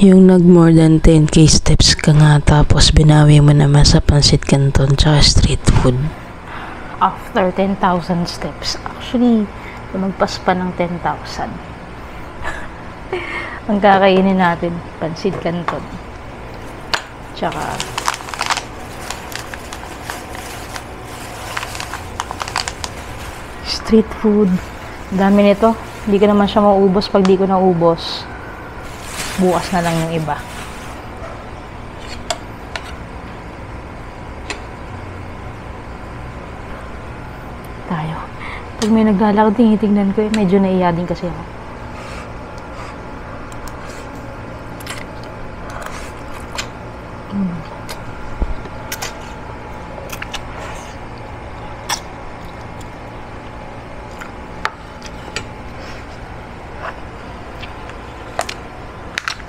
Yung nag more than 10k steps ka nga tapos binawi mo naman sa pansit canton tsaka street food. After 10,000 steps. Actually, lumagpas pa ng 10,000. Ang kakainin natin, pansit canton. Tsaka street food. Dami nito. Hindi ko naman siya maubos pag di ko naubos. Bukas na lang yung iba. Tayo. Pag may naglalakad, tingnan ko medyo naiya din kasi ako.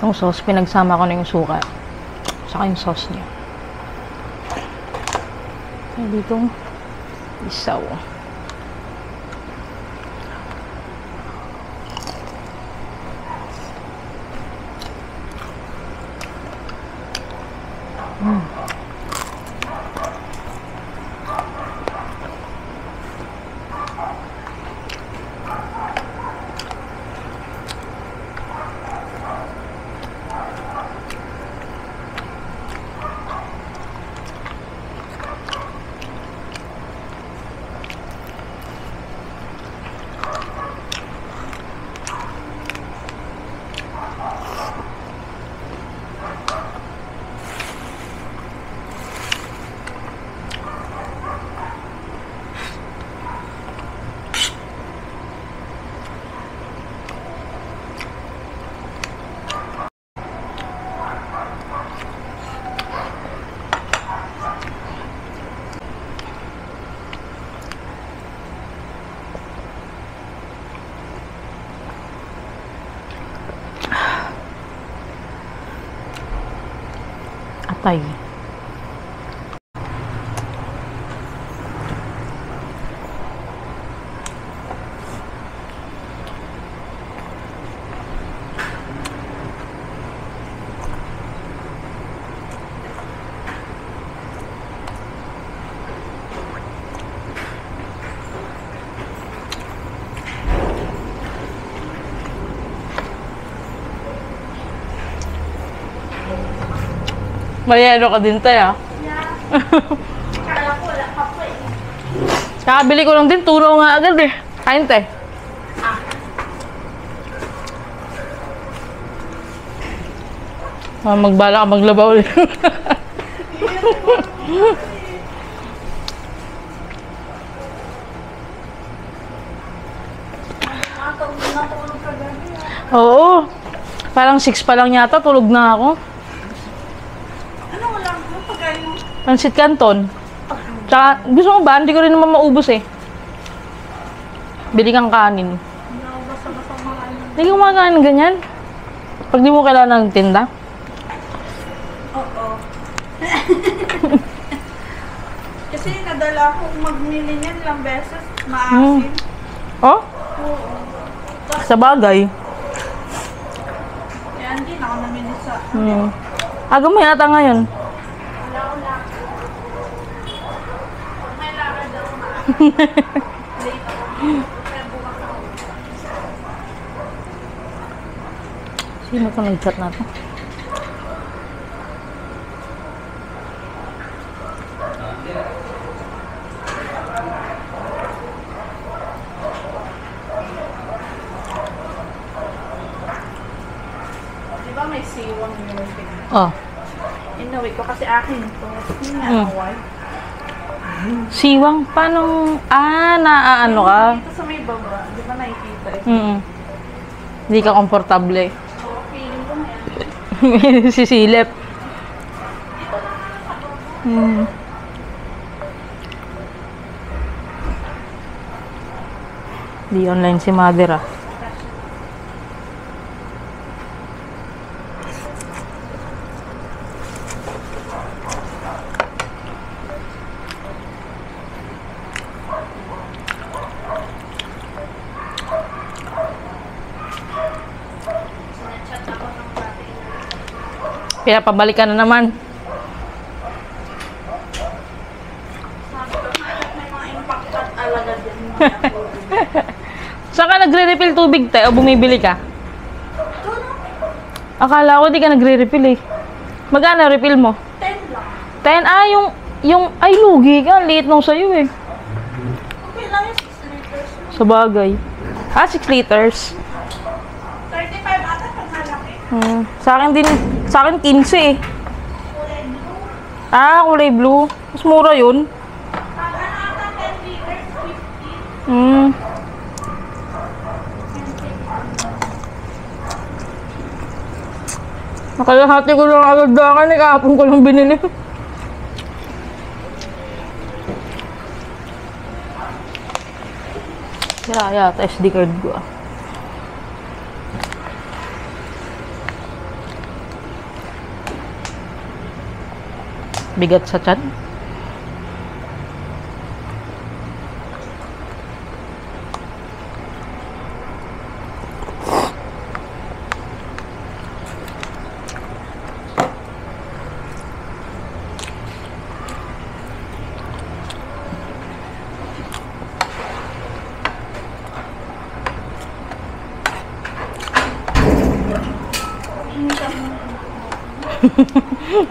Itong sauce, pinagsama ko na yung suka. Saka yung sauce niya. Kaya ditong isaw. Atay. Mayero ka din tayo. Kala ko wala pa po eh. Kakabili ko lang din, turo nga agad eh. Kain tayo. Magbala ka maglaba ulit. Natulog ka gabi ah. Oo. Parang 6 pa lang yata, tulog na ako. Ano wala mo pagkain mo? Pansit canton. Tsaka, gusto mo ba? Hindi ko rin naman maubos eh. Bili kang kanin. Hindi ako basta-basta mga ano. Hindi ka kumakain ng ganyan. Pag di mo kailangan ng tinda. Oo. Kasi nadala akong magmili niyan ilang beses. Maasim. Oh? Oo. Sa bagay. Kaya hindi na ako namili sa... Aga mo yata ngayon. Wala ko lang. May lakad daw late ako. Kaya bukas ako. Sino ka nag-chat na to? Di ba may siwang yung tingnan? Oh. Inuwi ko kasi akin to. Yung nga, white. Siwang, paano? Naaano ka? Dito sa may baba, di ba nakikita eh? Hindi ka komportable. Oo, feeling ko na yan. Sisilip. Dito lang sa baba. Di online si mother ah. Sinachat ako ng pati. Pinapabalik ka na naman. Sabi ko, may mga impacted alaga din. Saan ka nagre-refill tubig, te? O bumibili ka? Akala ko di ka nagre-refill eh. Magkano refill mo? 10 lang. 10? Ah, ay, lugi ka. Liit nung sa'yo eh. Okay lang yung 6 liters. Sa bagay. Ah, 6 liters. 35 ata pag malaki. Sa akin 15 eh. Kulay blue. Ah, kulay blue. Mas mura yun. Pag ano ata 10 liters, 50. Hmm. Nakalahati ko lang agad dakan eh. Kahapon ko lang binili. Sira yata SD card ko ah. Bigat sa tiyan.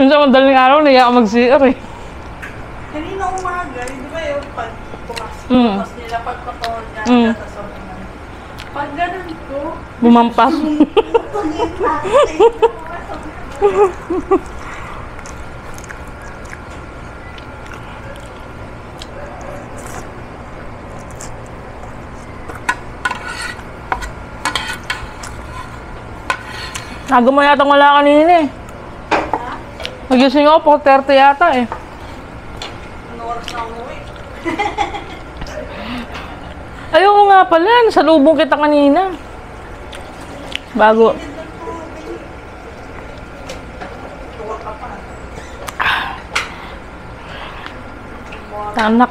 Sa madaling araw, naiya ako mag-CR eh. Kanina umaga, di ba yung bukas nila pagpapahol niya, pag ganun ko, Bumampas. Nago mo yata wala kanina eh. Nagising ako, 4:30 yata eh. ano oras na umuwi? Ayoko nga pala, nasalubong kita kanina. Bago.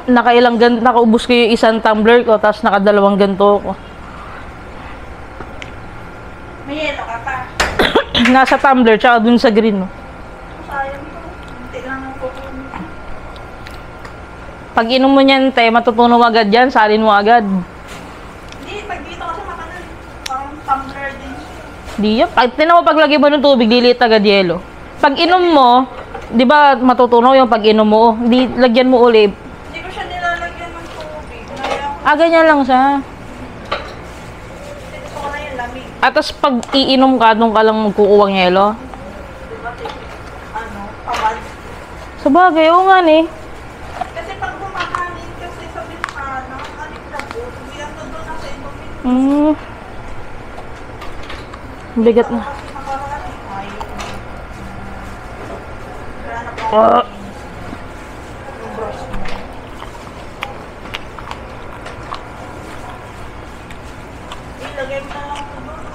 Nakailang ganto, nakaubos ko yung isang tumbler ko, tapos nakadalawang ganto ko. May yelo ka pa. Nasa tumbler, tsaka dun sa green. No? Sayang to. Hindi lang ang kukunin. Pag inom mo niyan, te, matutunaw agad yan, salin mo agad. Hindi, pag dito kasi makanan, parang tumbler din siya. Di yan. Pag tinaw paglagay mo ng tubig, lilit agad yelo. Pag inom mo, di ba matutunaw yung pag inom mo? Di, lagyan mo ulit. Hindi ko siya nilalagyan ng tubig. Naya ko, Ah, ganyan lang siya. gusto ko na yung lamig. At tas pag iinom ka, doon ka lang magkukuwang yelo. Diba, pabad. Sa bagay, oo nga ni. Kasi pag bumakanin kasi sa bintana, anik na po, hindi ang doon nasa inumin. Hmm. Bigat na. Kasi nakaraan, ay, wala na po Ah. yung brush mo. Ilagay mo na lang ito doon, no?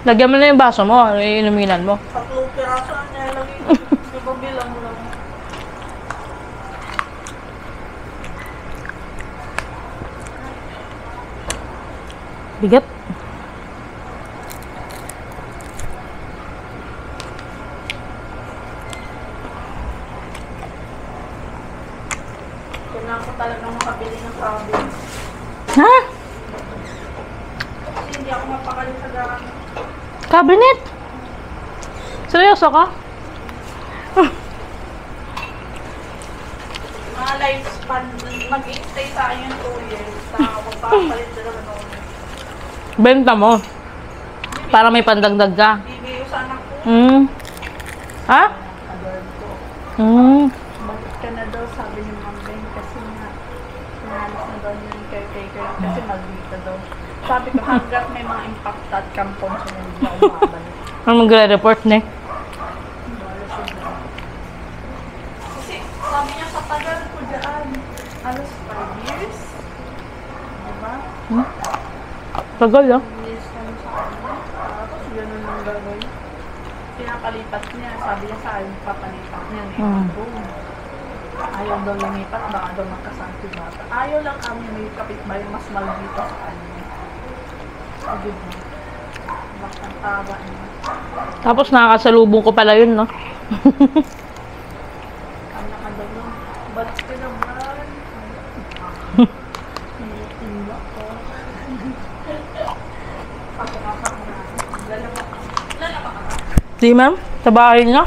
Lagyan mo na yung baso mo, inuminan mo. 3 piraso ang nilalagay ko. Di ba bilang lang? Bigat. Kailangan ko talagang makabili ng province. Ha? Kasi hindi ako mapakali sa gamit. Cabinet? Seryoso ka? Mga lifespan, mag-i-stay sa akin yung 2 years. Saka magpapalit sila ng ulit. Benta mo. Para may pandagdag ka. Bibigay ko sa anak ko. Hmm. Ha? Adult ko. Hmm. Bakit ka na daw, sabi ni Ma'am Ben, kasi nga, nahalos na daw yung caretaker kasi mag-dito daw. Sabi ko, hanggat may mga impacted compounds na hindi ako makabalik. Ano magre-report na eh? Wala siya. Kasi sabi niya sa tagal ko dyan, alas 5 years. Diba? Tagal ah. Years kami sa kanya. Tapos gano'n ang gagawin. Pinapalipat niya. Sabi niya sa akin, papalipat niya. Boom. Ayaw daw lumipat, baka daw magkasakit yung bata. Ayaw lang kami may kapitbahay mas maldito sa kanya. Sabi mo. Bakang taba niya. Tapos nakakasalubong ko pala yun, no? Ang nakadalo. Ba't pinaban? Hindi ko. Pagkakasak na. Lalabak ka. Lalabak ka. Di, ma'am? Sa bahay niya?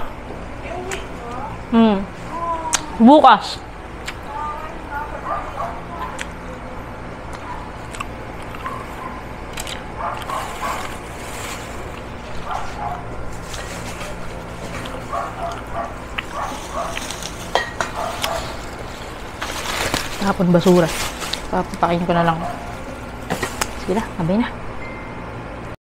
Bukas. Tapon basura. Papatakin ko na lang. Sige na, abay na.